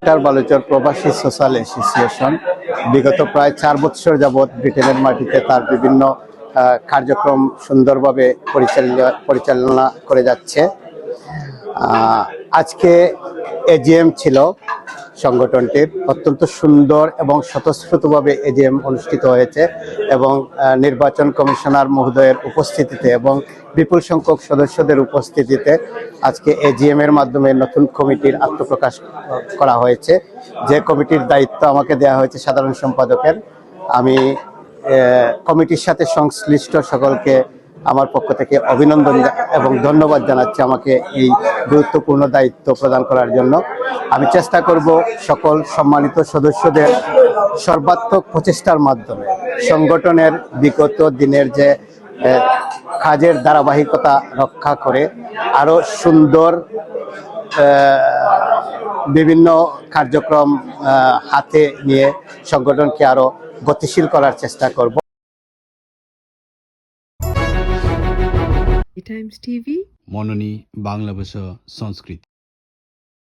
Greater Baluchar প্রবাসী social association বিগত প্রায় 4 বছর যাবৎ ব্রিটেনের মাটিতে তার বিভিন্ন কার্যক্রম সুন্দরভাবে পরিচালনা করে যাচ্ছে। আজকে এজিএম ছিল সংগঠনটির, অত্যন্ত সুন্দর এবং স্বতঃস্ফূর্তভাবে এজিএম অনুষ্ঠিত হয়েছে এবং নির্বাচন কমিশনার মহোদয়ের উপস্থিতিতে এবং বিপুল সংখ্যক সদস্যদের উপস্থিতিতে আজকে এজিএম এর মাধ্যমে নতুন কমিটির আত্মপ্রকাশ করা হয়েছে। যে কমিটির দায়িত্ব আমাকে দেওয়া হয়েছে সাধারণ সম্পাদকের। আমি কমিটির সাথে সংশ্লিষ্ট সকলকে আমার পক্ষ থেকে অভিনন্দন এবং ধন্যবাদ জানাচ্ছি আমাকে এই গুরুত্বপূর্ণ দায়িত্ব প্রদান করার জন্য। আমি চেষ্টা করব সকল সম্মানিত সদস্যদের সর্বাত্মক প্রচেষ্টার মাধ্যমে সংগঠনের বিগত দিনের যে কাজের ধারাবাহিকতা রক্ষা করে আরো সুন্দর বিভিন্ন কার্যক্রম হাতে নিয়ে সংগঠনকে আরো গতিশীল করার চেষ্টা করব। টাইমস টিভি মননী বাংলা ভাষা সংস্কৃতি।